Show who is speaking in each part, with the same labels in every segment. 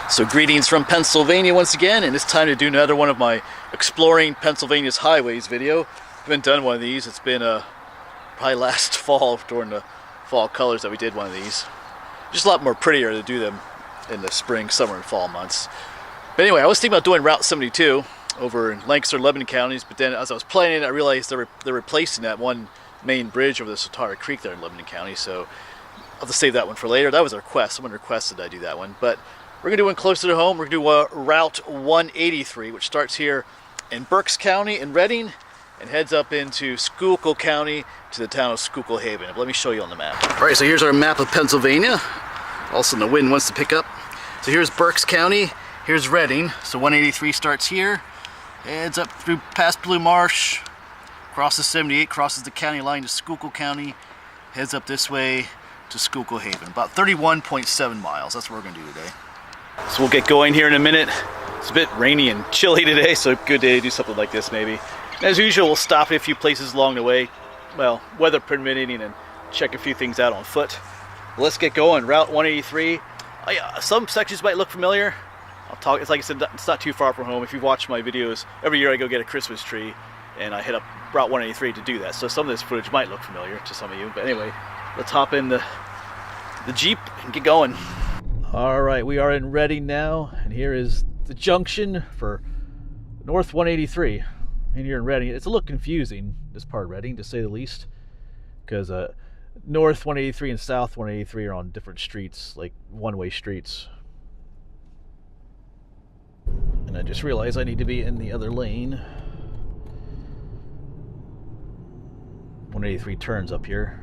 Speaker 1: So greetings from Pennsylvania once again, and it's time to do another one of my Exploring Pennsylvania's Highways video. I haven't done one of these. It's been probably last fall during the fall colors that we did one of these. Just a lot more prettier to do them in the spring, summer, and fall months. But anyway, I was thinking about doing Route 72 over in Lancaster and Lebanon counties, but then as I was planning it, I realized they're replacing that one main bridge over the Sotara Creek there in Lebanon County, so I'll have to save that one for later. That was a request. Someone requested I do that one, but we're going to do one closer to home. We're going to do Route 183, which starts here in Berks County in Reading and heads up into Schuylkill County to the town of Schuylkill Haven. Let me show you on the map. All right, so here's our map of Pennsylvania. Also, the wind wants to pick up. So here's Berks County. Here's Reading. So 183 starts here, heads up through past Blue Marsh, crosses 78, crosses the county line to Schuylkill County, heads up this way to Schuylkill Haven. About 31.7 miles. That's what we're going to do today. So we'll get going here in a minute. It's a bit rainy and chilly today, so a good day to do something like this maybe. As usual, we'll stop at a few places along the way, well, weather permitting, and check a few things out on foot. Let's get going. Route 183. Some sections might look familiar. It's like I said, it's not too far from home. If you've watched my videos, every year I go get a Christmas tree, and I hit up Route 183 to do that. So some of this footage might look familiar to some of you. But anyway, let's hop in the Jeep and get going. All right, we are in Reading now, and here is the junction for North 183. And here in Reading, it's a little confusing, this part of Reading, to say the least, because North 183 and South 183 are on different streets, like one-way streets. And I just realized I need to be in the other lane. 183 turns up here.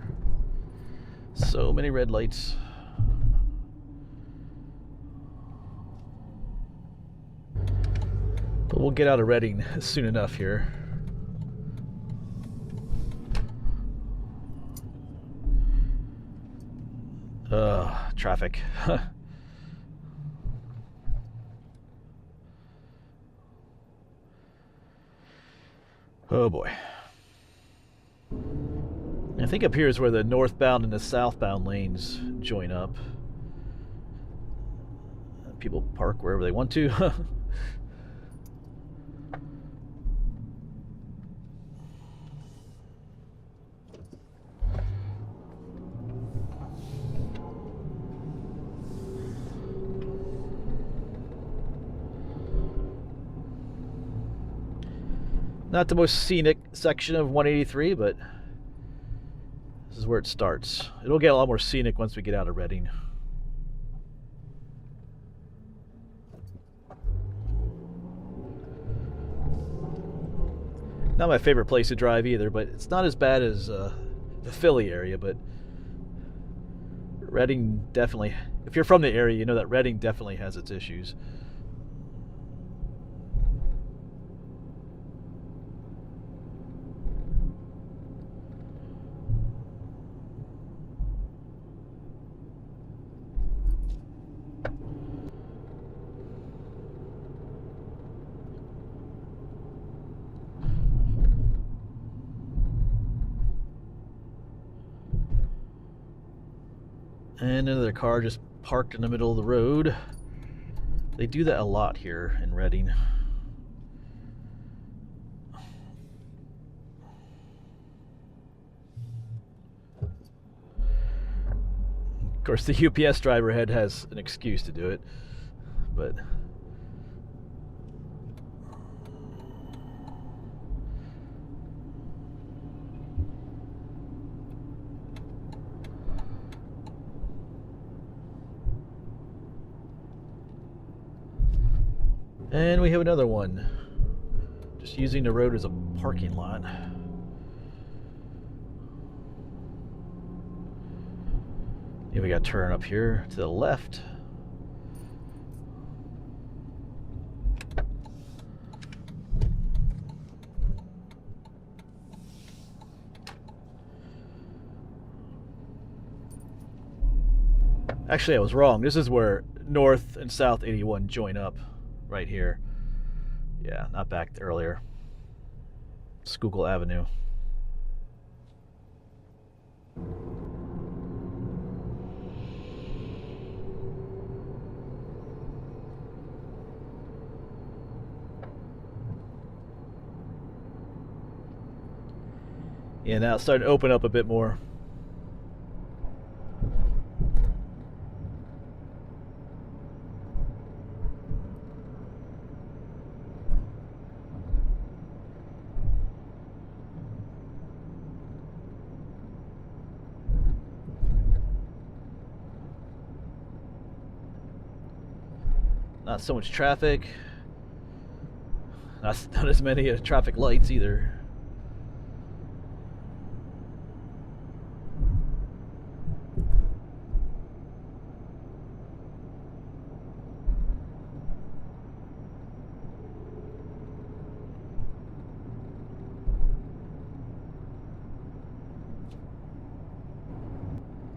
Speaker 1: So many red lights. But we'll get out of Reading soon enough here. Traffic. Oh boy. I think up here is where the northbound and the southbound lanes join up. People park wherever they want to. Not the most scenic section of 183, but this is where it starts. It'll get a lot more scenic once we get out of Reading. Not my favorite place to drive either, but it's not as bad as the Philly area, but Reading definitely, if you're from the area, you know that Reading definitely has its issues. And another car just parked in the middle of the road. They do that a lot here in Reading. Of course, the UPS driver head has an excuse to do it, but and we have another one, just using the road as a parking lot. Yeah, we got to turn up here to the left. Actually, I was wrong. This is where North and South 81 join up. Right here. Yeah, not back earlier. Schuylkill Avenue. Yeah, now it's starting to open up a bit more. Not so much traffic. Not as many traffic lights either.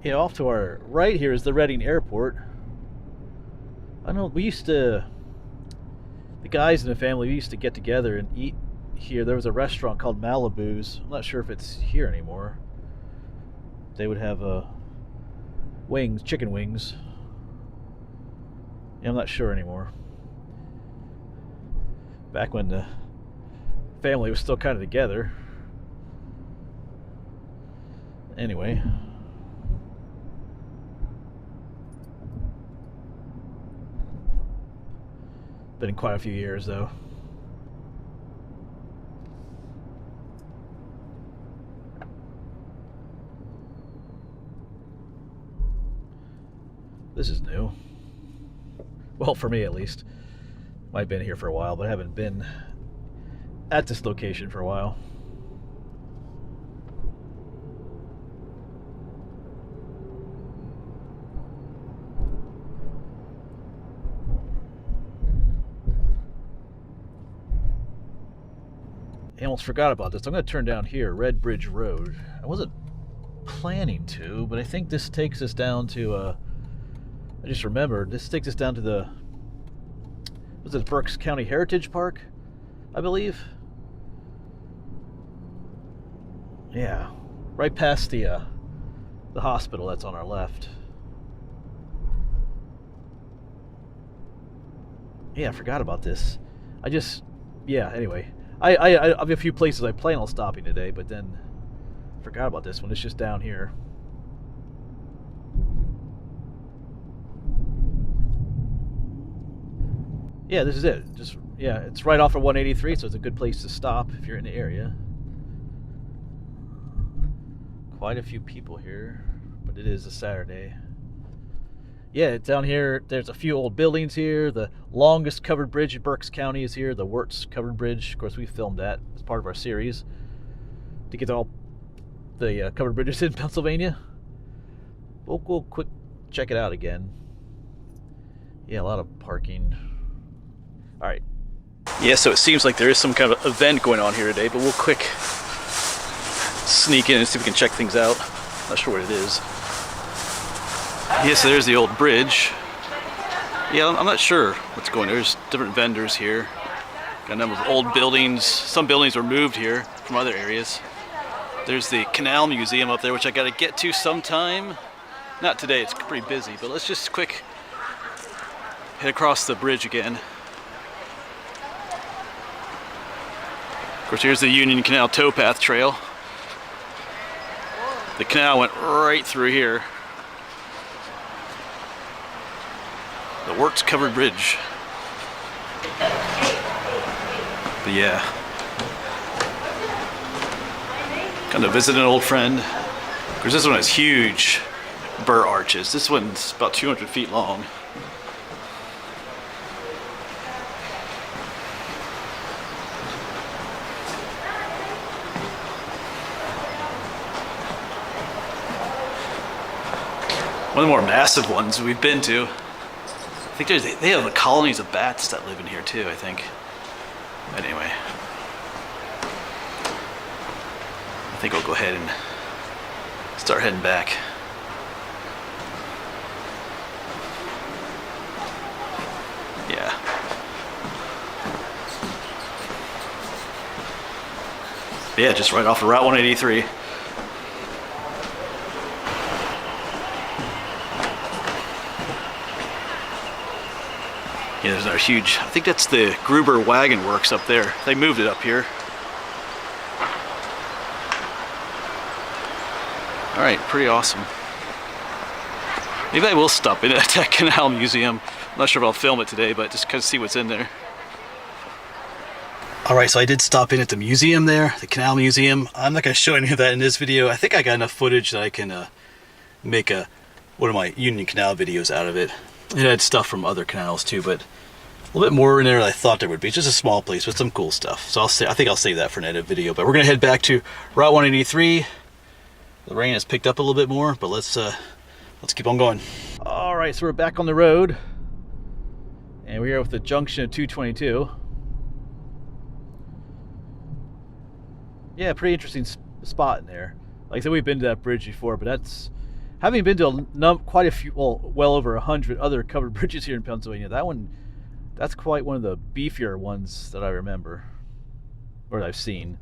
Speaker 1: Yeah, off to our right here is the Reading Airport. I know we used to, the guys in the family, we used to get together and eat here. There was a restaurant called Malibu's. I'm not sure if it's here anymore. They would have wings, chicken wings. Yeah, I'm not sure anymore. Back when the family was still kind of together. Anyway. Been in quite a few years though. This is new. Well, for me at least. Might have been here for a while, but I haven't been at this location for a while. I almost forgot about this. I'm going to turn down here, Red Bridge Road. I wasn't planning to, but I think this takes us down to, I just remembered, this takes us down to the, was it Berks County Heritage Park, I believe? Yeah, right past the hospital that's on our left. Yeah, I forgot about this. Yeah, anyway. I have a few places I plan on stopping today, but then forgot about this one. It's just down here. Yeah, this is it. Yeah, it's right off of 183, so it's a good place to stop if you're in the area. Quite a few people here, but it is a Saturday. Yeah, down here, there's a few old buildings here. The longest covered bridge in Berks County is here, the Wertz covered bridge. Of course, we filmed that as part of our series to get all the covered bridges in Pennsylvania. We'll go quick check it out again. Yeah, a lot of parking. All right. Yeah, so it seems like there is some kind of event going on here today, but we'll quick sneak in and see if we can check things out. Not sure what it is. Yeah, so there's the old bridge. Yeah, I'm not sure what's going on. There's different vendors here. Got a number of old buildings. Some buildings were moved here from other areas. There's the Canal Museum up there, which I got to get to sometime. Not today, it's pretty busy, but let's just quick head across the bridge again. Of course, here's the Union Canal towpath trail. The canal went right through here. The Wertz covered bridge. But yeah. Kind of visit an old friend. Of course, this one has huge burr arches. This one's about 200 feet long. One of the more massive ones we've been to. I think they have the colonies of bats that live in here too, I think. Anyway. I think I'll go ahead and start heading back. Yeah. Yeah, just right off of Route 183. Yeah, there's our huge, I think that's the Gruber Wagon Works up there. They moved it up here. Alright, pretty awesome. Maybe I will stop in at that Canal Museum. I'm not sure if I'll film it today, but just kind of see what's in there. Alright, so I did stop in at the museum there, the Canal Museum. I'm not going to show any of that in this video. I think I got enough footage that I can make one of my Union Canal videos out of it. It had stuff from other canals too, but a little bit more in there than I thought there would be. It's just a small place with some cool stuff. So I think I'll save that for an edit video. But we're going to head back to Route 183. The rain has picked up a little bit more, but let's keep on going. Alright, so we're back on the road. And we're here with the junction of 222. Yeah, pretty interesting spot in there. Like I said, we've been to that bridge before, but having been to quite a few, well over 100 other covered bridges here in Pennsylvania, that's quite one of the beefier ones that I remember, or that I've seen.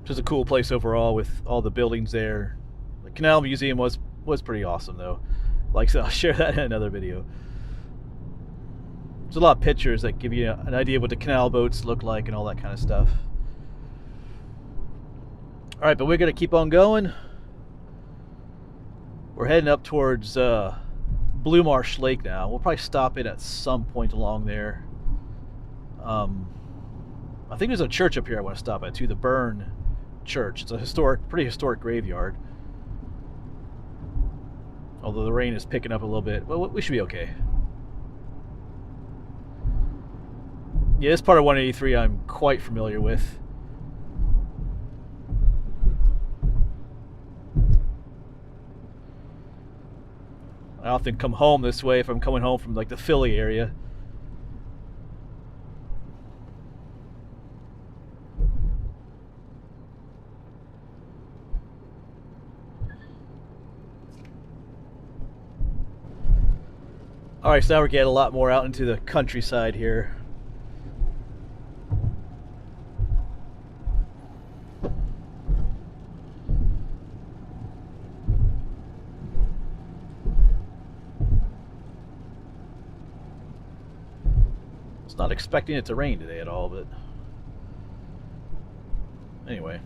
Speaker 1: Just a cool place overall with all the buildings there. The Canal Museum was pretty awesome though. Like I said, I'll share that in another video. There's a lot of pictures that give you an idea of what the canal boats look like and all that kind of stuff. Alright, but we're going to keep on going. We're heading up towards Blue Marsh Lake now. We'll probably stop in at some point along there. I think there's a church up here I want to stop at too, the Bern Church. It's a pretty historic graveyard. Although the rain is picking up a little bit, but we should be okay. Yeah, this part of 183 I'm quite familiar with. I often come home this way if I'm coming home from like the Philly area. Alright, so now we're getting a lot more out into the countryside here. Was not expecting it to rain today at all, but anyway.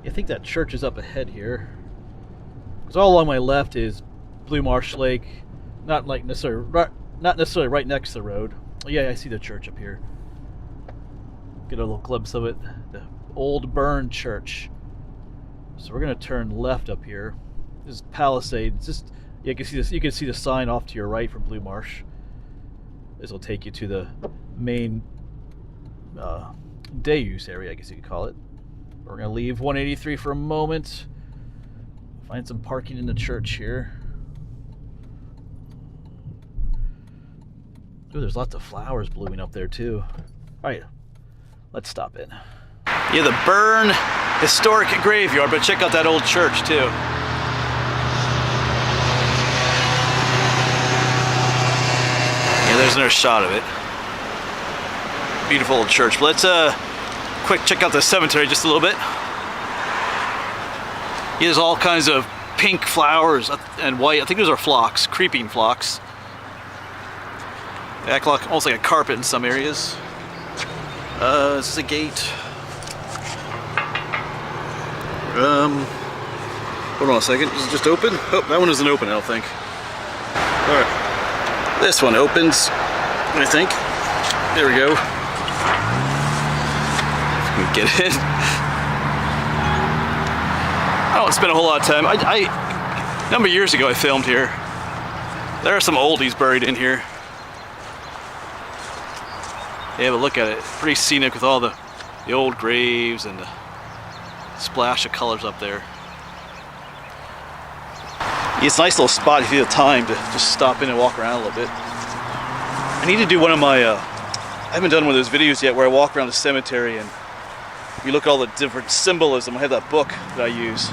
Speaker 1: I think that church is up ahead here. Because all along my left is Blue Marsh Lake, not necessarily right next to the road. Oh, yeah, I see the church up here. Get a little glimpse of it, the old Bern Church. So we're gonna turn left up here. This is Palisade. It's just you can see this. You can see the sign off to your right from Blue Marsh. This will take you to the main day use area, I guess you could call it. We're going to leave 183 for a moment. Find some parking in the church here. Ooh, there's lots of flowers blooming up there too. Alright, let's stop in. Yeah, the Bern Historic Graveyard, but check out that old church too. Yeah, there's another shot of it. Beautiful old church. But let's quick check out the cemetery just a little bit. There's all kinds of pink flowers and white. I think those are phlox, creeping phlox. They act like almost like a carpet in some areas. This is a gate. Hold on a second. Is it just open? Oh, that one isn't open, I don't think. Alright. This one opens, I think. There we go. Get in. I don't spend a whole lot of time. A number of years ago I filmed here. There are some oldies buried in here. Yeah, but look at it. Pretty scenic with all the old graves and the splash of colors up there. Yeah, it's a nice little spot if you have time to just stop in and walk around a little bit. I need to do one of my, I haven't done one of those videos yet where I walk around the cemetery and you look at all the different symbolism. I have that book that I use.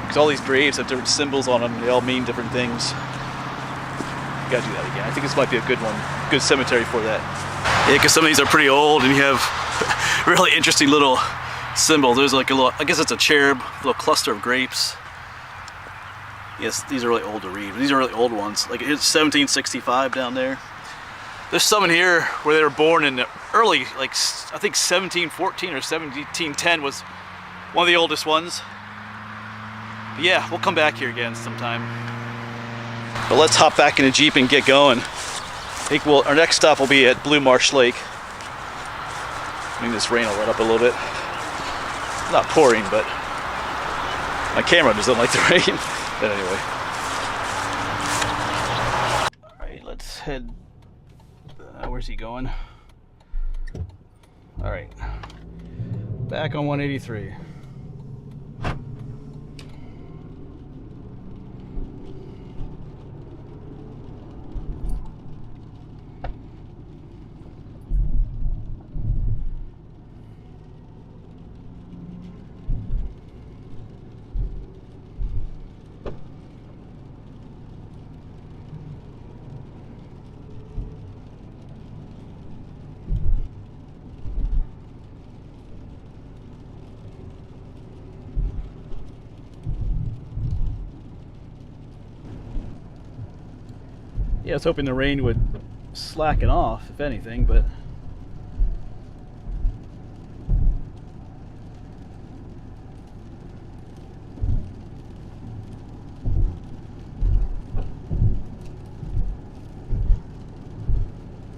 Speaker 1: Because all these graves have different symbols on them. They all mean different things. You gotta do that again. I think this might be a good one. Good cemetery for that. Yeah, because some of these are pretty old and you have really interesting little symbols. There's like a little, I guess it's a cherub, a little cluster of grapes. Yes, these are really old to read. These are really old ones. Like it's 1765 down there. There's some in here where they were born in the early, like I think 1714 or 1710 was one of the oldest ones. But yeah, we'll come back here again sometime. But let's hop back in the Jeep and get going. I think our next stop will be at Blue Marsh Lake. I think this rain will let up a little bit. Not pouring, but my camera doesn't like the rain. But anyway. Alright, let's head. Where's he going? Alright. Back on 183. Yeah, I was hoping the rain would slacken off, if anything, but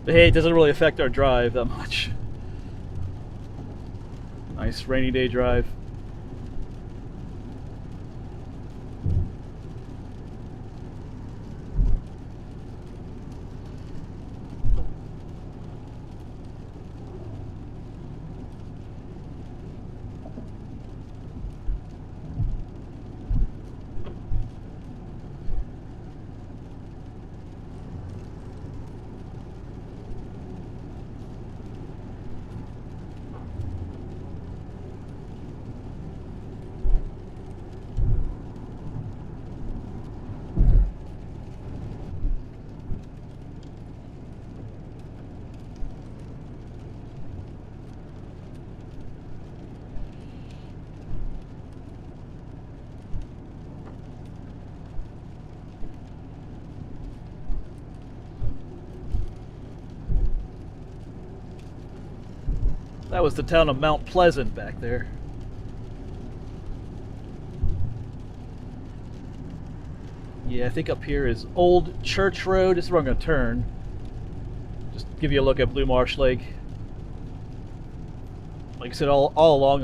Speaker 1: hey, it doesn't really affect our drive that much. Nice rainy day drive. That was the town of Mount Pleasant back there. Yeah, I think up here is Old Church Road. This is where I'm going to turn. Just give you a look at Blue Marsh Lake. Like I said, all along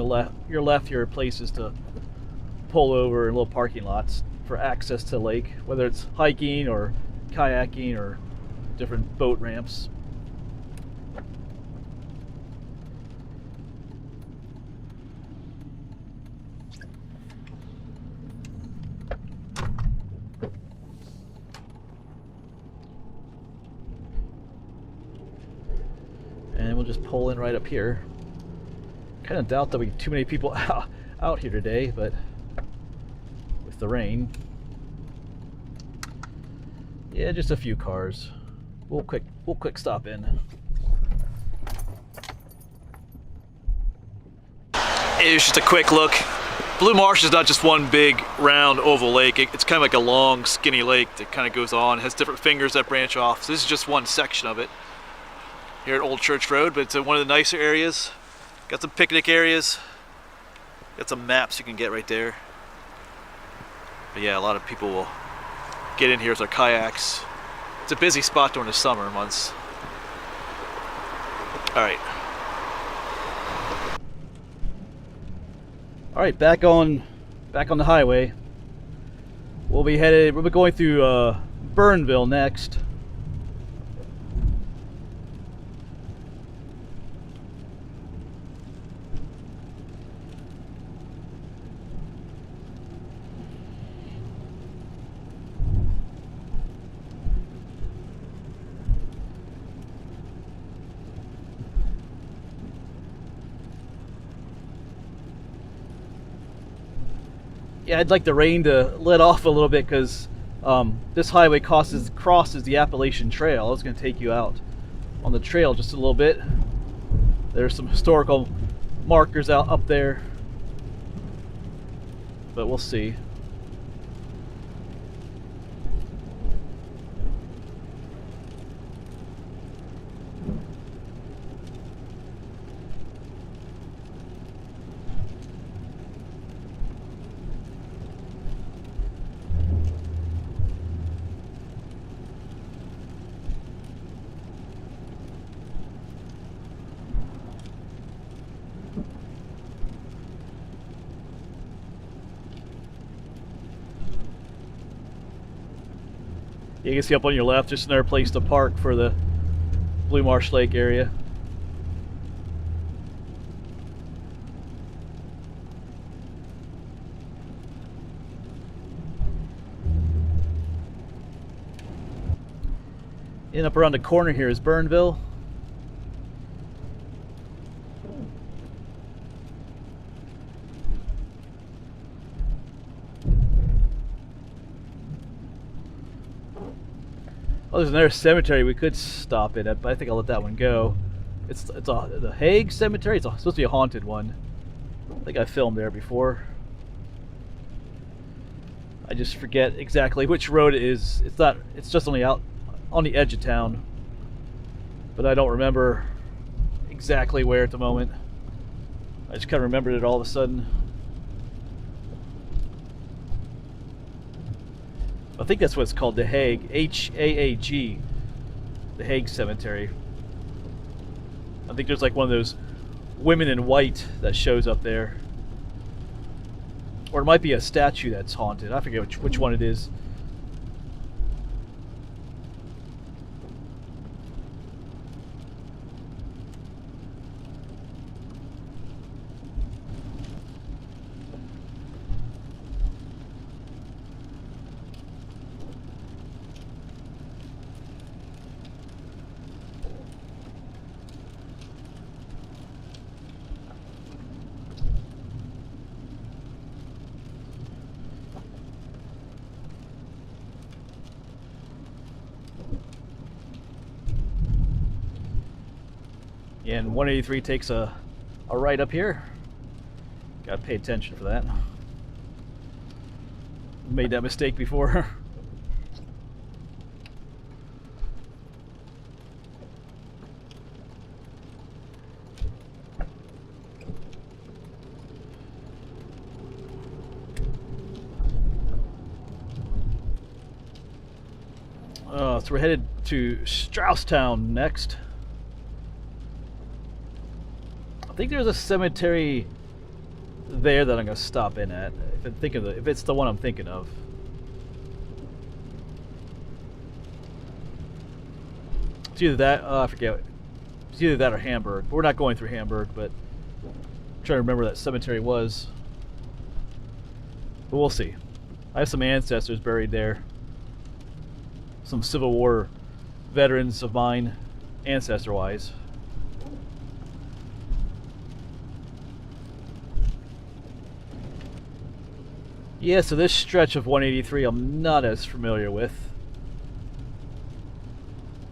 Speaker 1: your left here are places to pull over in little parking lots for access to the lake, whether it's hiking or kayaking or different boat ramps. And we'll just pull in right up here. Kind of doubt there'll be too many people out here today, but with the rain, yeah, just a few cars. We'll quick stop in. It's just a quick look. Blue Marsh is not just one big round oval lake. It's kind of like a long skinny lake that kind of goes on, has different fingers that branch off. So this is just one section of it here at Old Church Road, but it's one of the nicer areas. Got some picnic areas. Got some maps you can get right there. But yeah, a lot of people will get in here with their kayaks. It's a busy spot during the summer months. Alright. Alright, back on the highway. We'll be going through Bernville next. Yeah, I'd like the rain to let off a little bit because this highway crosses the Appalachian Trail. It's going to take you out on the trail just a little bit. There's some historical markers out up there, but we'll see. You can see up on your left, just another place to park for the Blue Marsh Lake area. And up around the corner here is Bernville. Oh, there's another cemetery we could stop in at, but I think I'll let that one go. It's the Hague Cemetery. It's supposed to be a haunted one. I think I filmed there before. I just forget exactly which road it is. It's not. It's just only out on the edge of town, but I don't remember exactly where at the moment. I just kind of remembered it all of a sudden. I think that's what it's called, the Hague, H-A-A-G, the Hague Cemetery. I think there's like one of those women in white that shows up there. Or it might be a statue that's haunted. I forget which one it is. And 183 takes a right up here. Gotta pay attention for that. Made that mistake before. So we're headed to Strausstown next. I think there's a cemetery there that I'm gonna stop in at. If it's the one I'm thinking of. It's either that. I forget. It's either that or Hamburg. But we're not going through Hamburg, but I'm trying to remember where that cemetery was. But we'll see. I have some ancestors buried there. Some Civil War veterans of mine, ancestor-wise. Yeah, so this stretch of 183 I'm not as familiar with.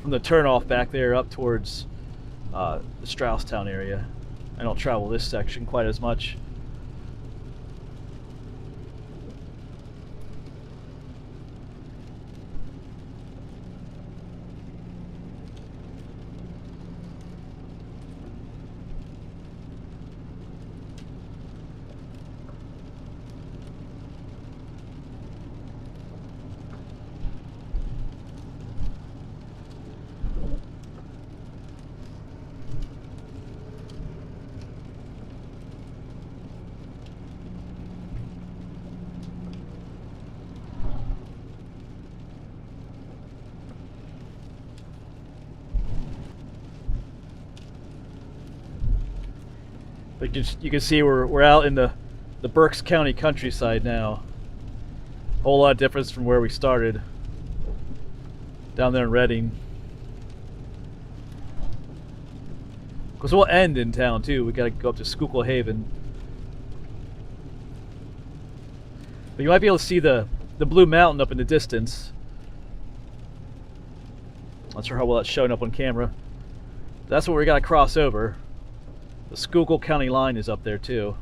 Speaker 1: From the turnoff back there up towards the Strausstown area. I don't travel this section quite as much. But you can see we're out in the Berks County countryside now. A whole lot of difference from where we started. Down there in Reading. Because we'll end in town too. We gotta go up to Schuylkill Haven. But you might be able to see the blue mountain up in the distance. Not sure how well that's showing up on camera. That's what we got to cross over. The Schuylkill County line is up there too.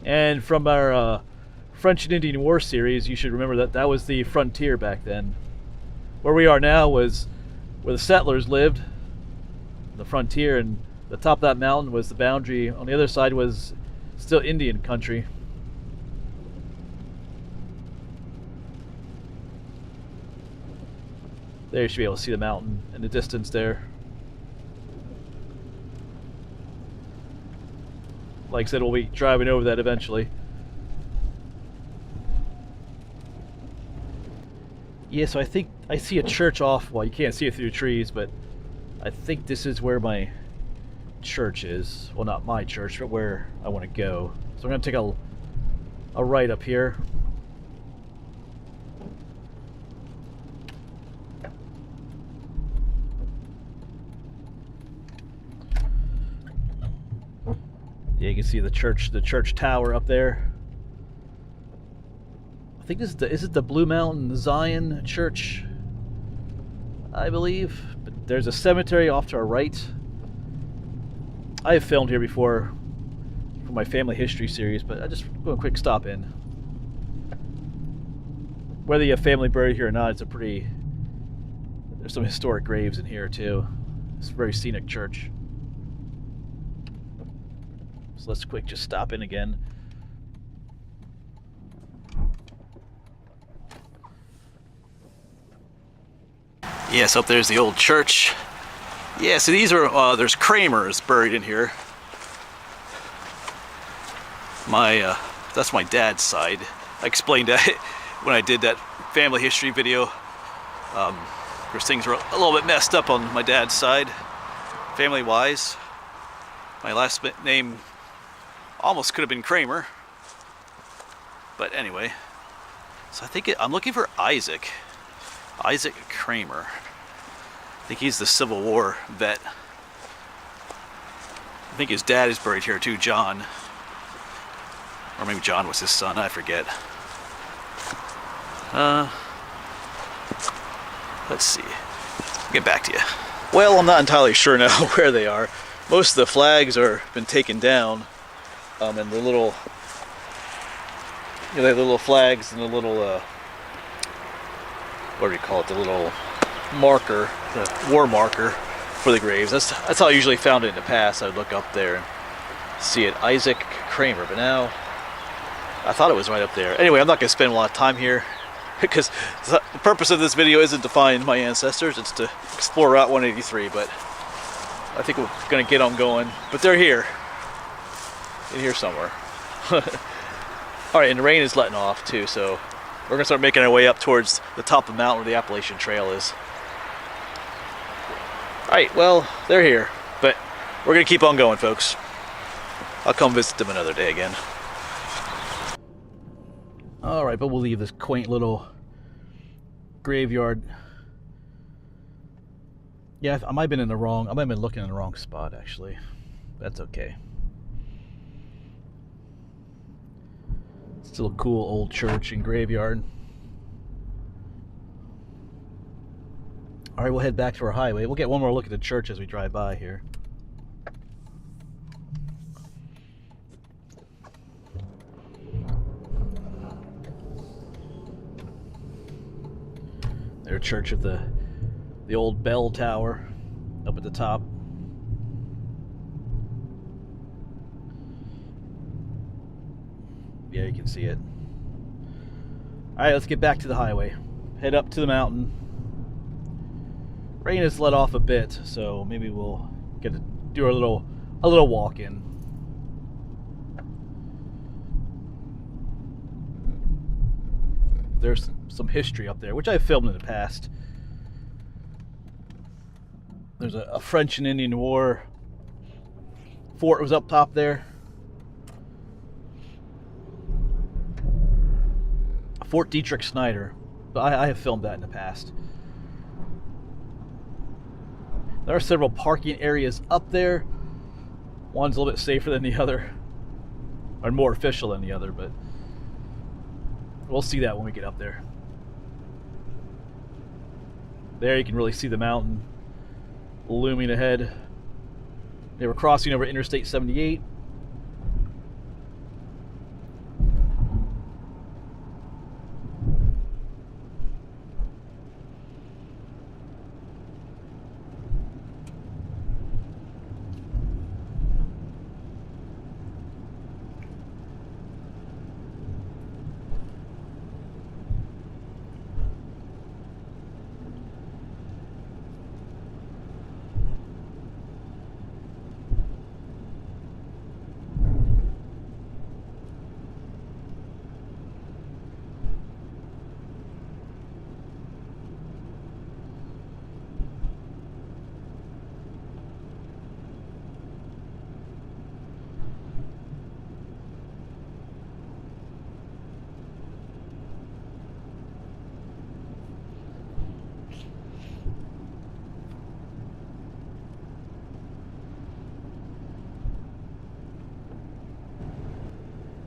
Speaker 1: And from our French and Indian War series, you should remember that that was the frontier back then. Where we are now was where the settlers lived, the frontier, and the top of that mountain was the boundary. On the other side was still Indian country. There, you should be able to see the mountain in the distance there. Like I said, we'll be driving over that eventually. Yeah, so I think I see a church off. Well, you can't see it through the trees, but I think this is where my church is. Well, not my church, but where I want to go. So I'm going to take a right up here. Yeah, you can see the church tower up there. I think this is the Blue Mountain Zion Church, I believe. But there's a cemetery off to our right. I have filmed here before for my family history series, but I just go a quick stop in. Whether you have family buried here or not, it's a pretty. There's some historic graves in here too. It's a very scenic church. So let's quick just stop in again. Yes, up there's the old church. Yeah, so these are, there's Kramers buried in here. That's my dad's side. I explained that when I did that family history video. There's things were a little bit messed up on my dad's side, family-wise. My last name almost could have been Kramer. But anyway, so I think I'm looking for Isaac Kramer. I think he's the Civil War vet. I think his dad is buried here too, John. Or maybe John was his son, I forget. Let's see. I'll get back to you. Well, I'm not entirely sure now where they are. Most of the flags are been taken down. And the little, they have the little flags and the little, what do you call it? The little marker, the war marker for the graves. That's how I usually found it in the past. I would look up there and see it, Isaac Kramer. But now, I thought it was right up there. Anyway, I'm not going to spend a lot of time here because the purpose of this video isn't to find my ancestors. It's to explore Route 183. But I think we're going to get on going. But they're here. In here somewhere. Alright, and the rain is letting off too, so we're going to start making our way up towards the top of the mountain where the Appalachian Trail is. Alright, well, they're here, but we're going to keep on going, folks. I'll come visit them another day again. Alright, but we'll leave this quaint little graveyard. Yeah, I might have been looking in the wrong spot, actually. That's okay. Still a cool old church and graveyard. Alright, we'll head back to our highway. We'll get one more look at the church as we drive by here. Their church of the old bell tower up at the top. Yeah, you can see it. Alright, let's get back to the highway. Head up to the mountain. Rain has let off a bit, so maybe we'll get to do a little walk in. There's some history up there, which I've filmed in the past. There's a French and Indian War fort was up top there. Fort Dietrich Snyder. But I have filmed that in the past. There are several parking areas up there. One's a little bit safer than the other. are more official than the other, but we'll see that when we get up there. There you can really see the mountain looming ahead. They were crossing over Interstate 78.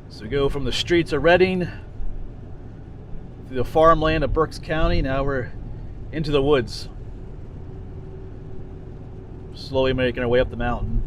Speaker 1: So we go from the streets of Reading through the farmland of Berks County. Now we're into the woods. Slowly making our way up the mountain.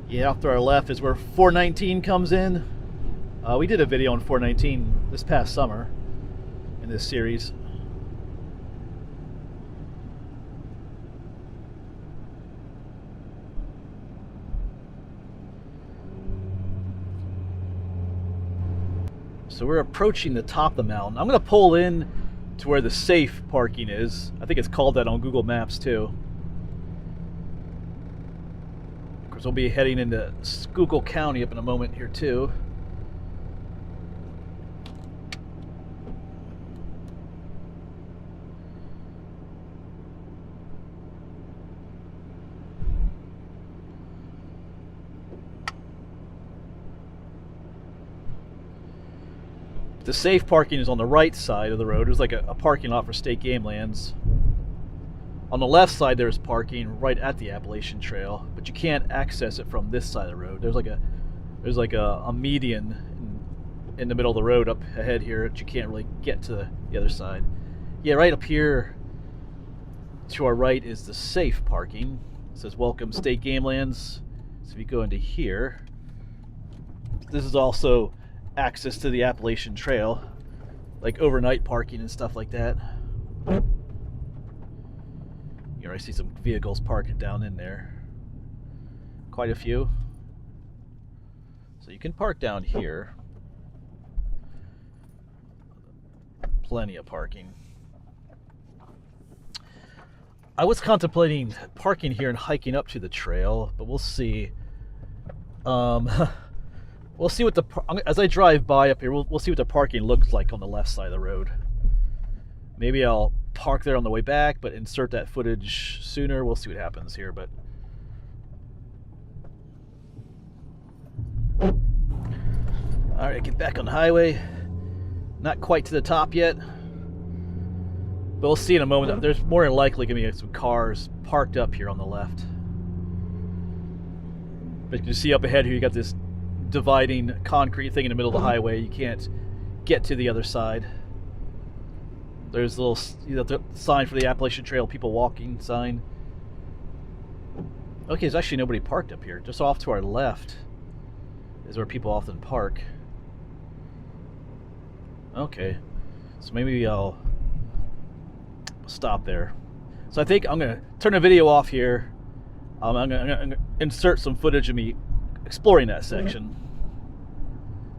Speaker 1: Yeah, off to our left is where 419 comes in. We did a video on 419 this past summer in this series. So we're approaching the top of the mountain. I'm going to pull in to where the safe parking is. I think it's called that on Google Maps too. We'll be heading into Schuylkill County up in a moment here too. The safe parking is on the right side of the road. There's like a parking lot for state game lands. On the left side there's parking right at the Appalachian Trail, but you can't access it from this side of the road. There's like a median in the middle of the road up ahead here that you can't really get to the other side. Yeah, right up here to our right is the safe parking. It says welcome state game lands. So if you go into here, this is also access to the Appalachian Trail, like overnight parking and stuff like that. You know, I see some vehicles parked down in there. Quite a few. So you can park down here. Plenty of parking. I was contemplating parking here and hiking up to the trail, but we'll see. We'll see what as I drive by up here, we'll see what the parking looks like on the left side of the road. Maybe I'll park there on the way back, but insert that footage sooner. We'll see what happens here, but all right, get back on the highway. Not quite to the top yet, but we'll see in a moment. There's more than likely gonna be some cars parked up here on the left. But you can see up ahead here, you got this dividing concrete thing in the middle of the highway. You can't get to the other side. There's a little, the sign for the Appalachian Trail, people walking sign. Okay, there's actually nobody parked up here. Just off to our left is where people often park. Okay, so maybe I'll stop there. So I think I'm gonna turn the video off here. I'm gonna insert some footage of me exploring that section,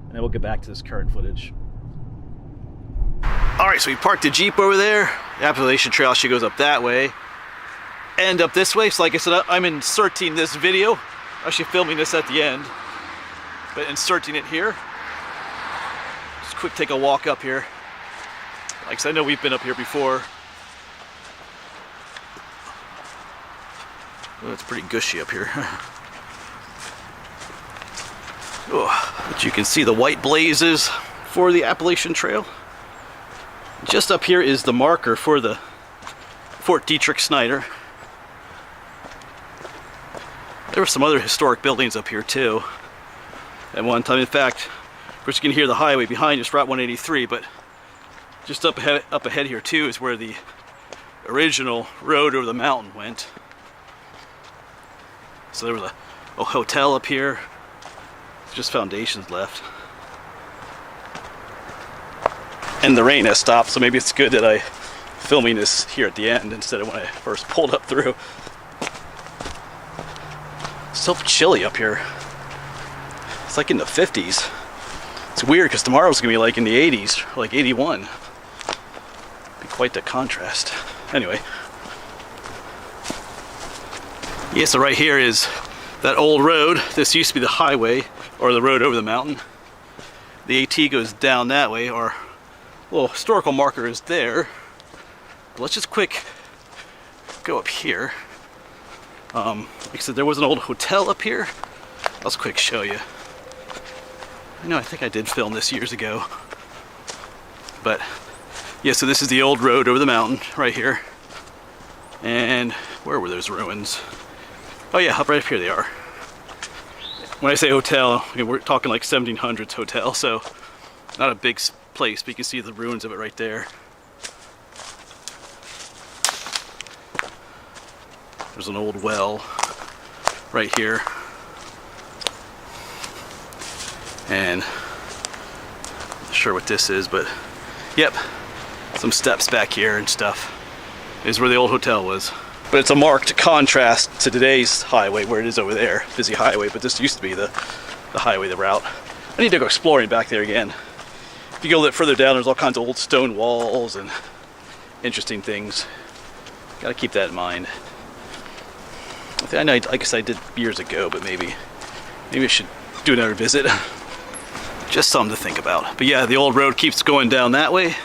Speaker 1: and then we'll get back to this current footage. All right, so we parked the Jeep over there. The Appalachian Trail actually goes up that way and up this way. So like I said, I'm inserting this video Actually filming this at the end, but inserting it here. Just quick take a walk up here. Like I said, I know we've been up here before. Oh, it's pretty gushy up here. Oh, but you can see the white blazes for the Appalachian Trail. Just up here is the marker for the Fort Dietrich Snyder. There were some other historic buildings up here too at one time. In fact, of course you can hear the highway behind us, Route 183, but just up ahead here too is where the original road over the mountain went. So there was a hotel up here, just foundations left. And the rain has stopped, so maybe it's good that I'm filming this here at the end instead of when I first pulled up through. It's so chilly up here. It's like in the 50s. It's weird because tomorrow's gonna be like in the 80s, like 81. Be quite the contrast. Anyway. Yeah, so right here is that old road. This used to be the highway, or the road over the mountain. The AT goes down that way. Our little historical marker is there. But let's just quick go up here. Like I said, there was an old hotel up here. Let's quick show you. I think I did film this years ago. But yeah, so this is the old road over the mountain right here. And where were those ruins? Oh yeah, up right up here they are. When I say hotel, we're talking like 1700s hotel, so not a big place, but you can see the ruins of it right there. There's an old well right here. And I'm not sure what this is, but yep, some steps back here and stuff. This is where the old hotel was. But it's a marked contrast to today's highway, where it is over there, busy highway, but this used to be the highway, the route. I need to go exploring back there again. If you go a little further down, there's all kinds of old stone walls and interesting things. Gotta keep that in mind. I know, I guess I did years ago, but maybe I should do another visit. Just something to think about. But yeah, the old road keeps going down that way.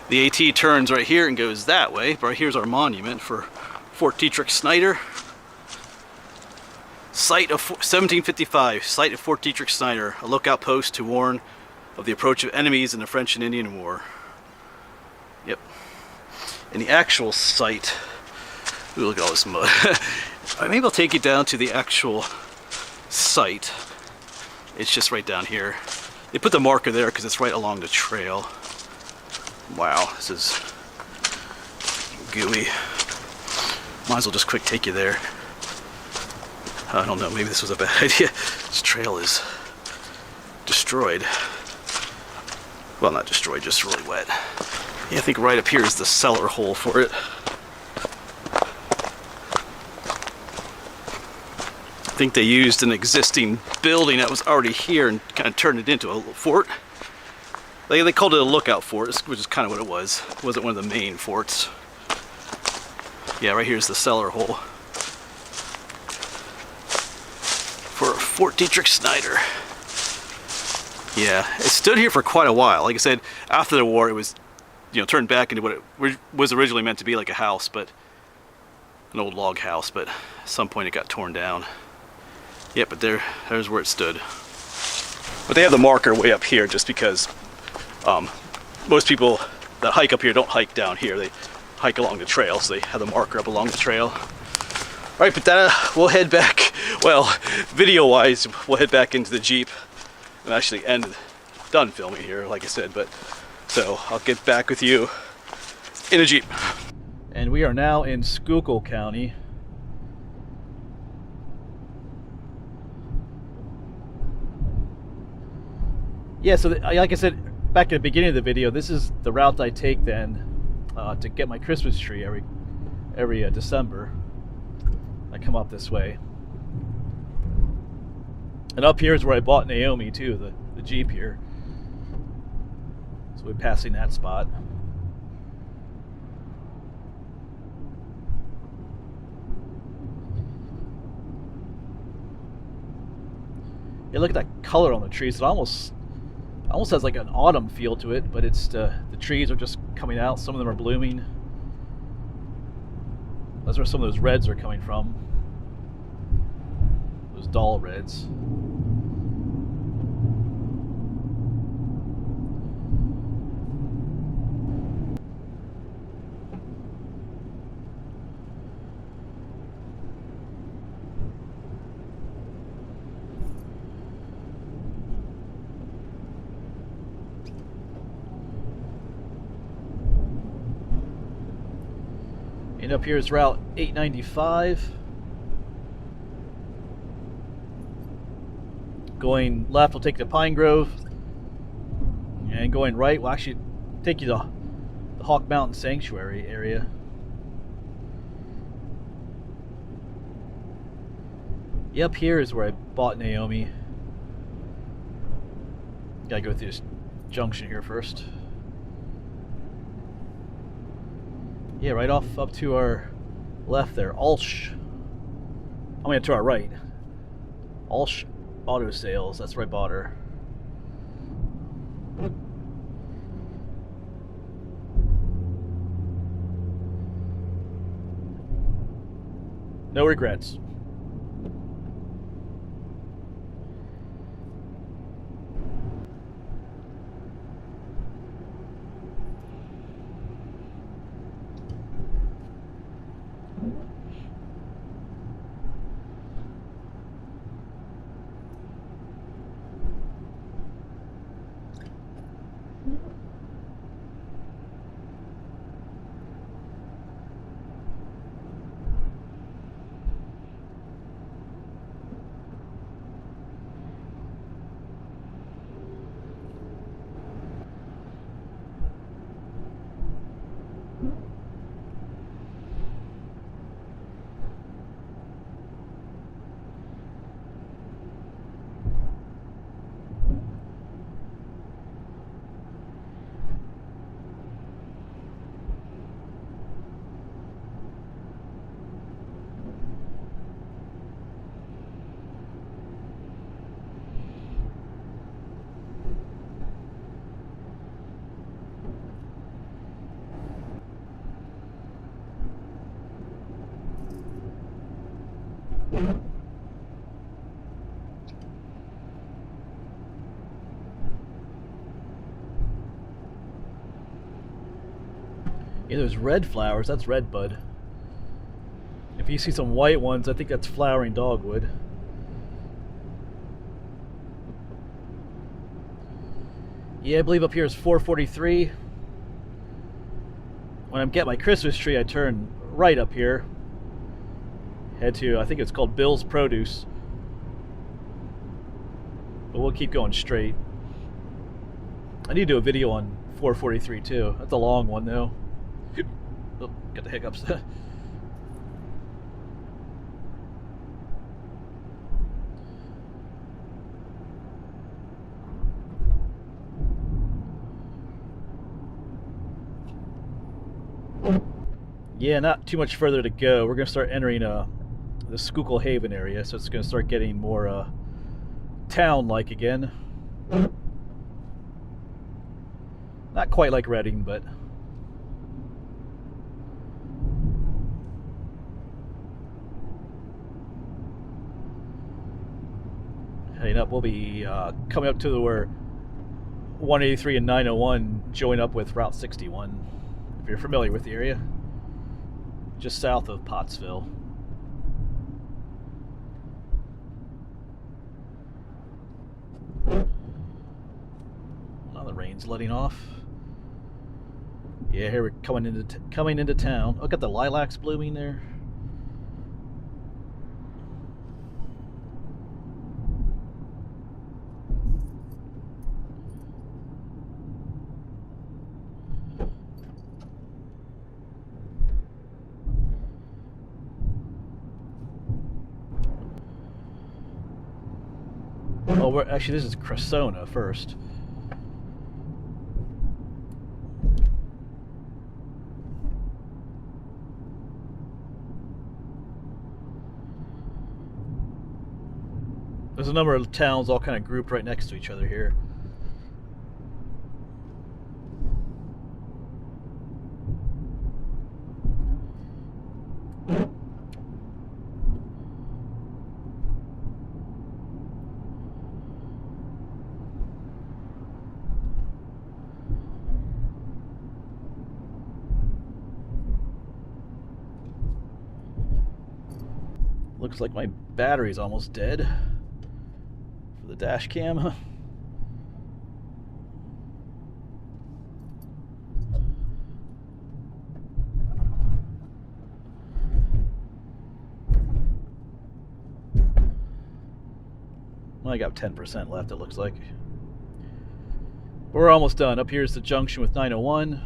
Speaker 1: The AT turns right here and goes that way. But right here's our monument for Fort Dietrich Snyder. Site of 1755, site of Fort Dietrich Snyder, a lookout post to warn of the approach of enemies in the French and Indian War. Yep. And the actual site, ooh, look at all this mud. Maybe I'll take you down to the actual site. It's just right down here. They put the marker there because it's right along the trail. Wow, this is gooey. Might as well just quick take you there. I don't know, maybe this was a bad idea. This trail is destroyed. Well, not destroyed, just really wet. Yeah, I think right up here is the cellar hole for it. I think they used an existing building that was already here and kind of turned it into a little fort. They called it a lookout fort, which is kind of what it was. It wasn't one of the main forts. Yeah, right here's the cellar hole for Fort Dietrich Snyder. Yeah, it stood here for quite a while. Like I said, after the war, it was, turned back into what it was originally meant to be, like a house, but an old log house. But at some point, it got torn down. Yeah, but there's where it stood. But they have the marker way up here, just because most people that hike up here don't hike down here. They hike along the trail, so they have the marker up along the trail. All right, but we'll head back. Well, video-wise, we'll head back into the Jeep. I'm actually done filming here, like I said, but so I'll get back with you in a Jeep. And we are now in Schuylkill County. Yeah, so like I said back at the beginning of the video, this is the route I take then to get my Christmas tree every December. I come up this way. And up here is where I bought Naomi too, the Jeep here. So we're passing that spot. Yeah, look at that color on the trees. It almost has like an autumn feel to it, but it's the trees are just coming out. Some of them are blooming. That's where some of those reds are coming from. Those dull reds. And up here is Route 895. Going left will take you to Pine Grove. And going right will actually take you to the Hawk Mountain Sanctuary area. Yeah, up here is where I bought Naomi. Gotta go through this junction here first. Yeah, right off up to our left there, Alsh. I mean, to our right. Alsh Auto Sales, that's where I bought her. No regrets. Yeah, there's red flowers, that's redbud. If you see some white ones, I think that's flowering dogwood. Yeah, I believe up here is 443. When I'm getting my Christmas tree, I turn right up here. Head to, I think it's called Bill's Produce. But we'll keep going straight. I need to do a video on 443 too. That's a long one though. Oh, got the hiccups. Yeah, not too much further to go. We're going to start entering the Schuylkill Haven area, so it's going to start getting more town-like again. Not quite like Reading, but... heading up, we'll be coming up to where 183 and 901 join up with Route 61, if you're familiar with the area. Just south of Pottsville. Now the rain's letting off. Yeah, here we're coming into town. Oh, got the lilacs blooming there. Oh, actually, this is Cressona first. There's a number of towns all kind of grouped right next to each other here. Looks like my battery's almost dead for the dash cam. Well, I got 10% left, it looks like. We're almost done. Up here is the junction with 901.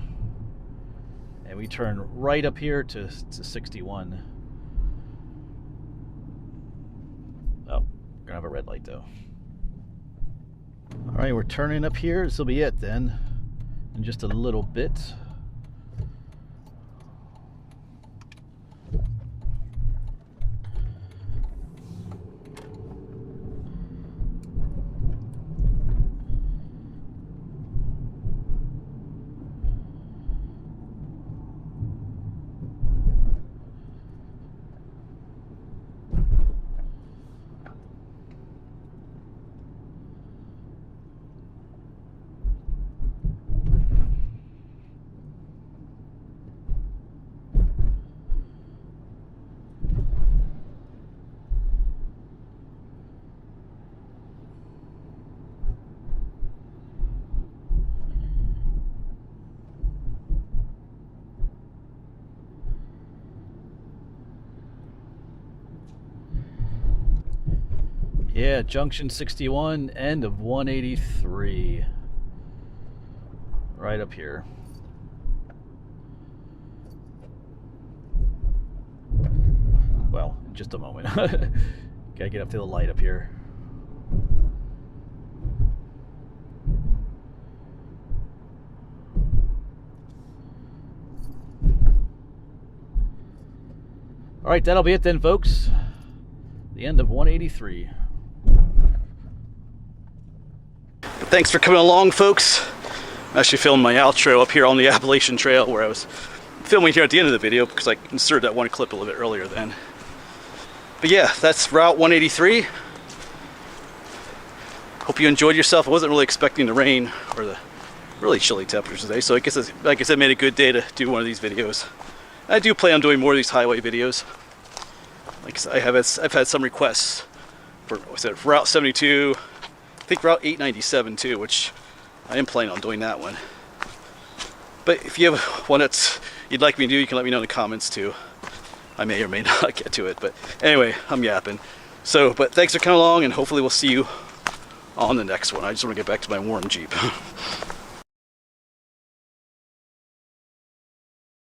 Speaker 1: And we turn right up here to 61. Oh, we're gonna have a red light though. All right, we're turning up here. This will be it then, in just a little bit. Yeah, junction 61, end of 183. Right up here. Well, in just a moment. Gotta get up to the light up here. Alright, that'll be it then, folks. The end of 183. Thanks for coming along, folks. I'm actually filming my outro up here on the Appalachian Trail, where I was filming here at the end of the video because I inserted that one clip a little bit earlier then. But yeah, that's Route 183. Hope you enjoyed yourself. I wasn't really expecting the rain or the really chilly temperatures today, so I guess it's, like I said, made a good day to do one of these videos. I do plan on doing more of these highway videos. Like I said, I've had some requests for, what's that, Route 72. I think Route 897 too, which I am planning on doing that one. But if you have one that's you'd like me to do, you can let me know in the comments too. I may or may not get to it, but anyway, I'm yapping. So, but thanks for coming along, and hopefully we'll see you on the next one. I just want to get back to my warm Jeep.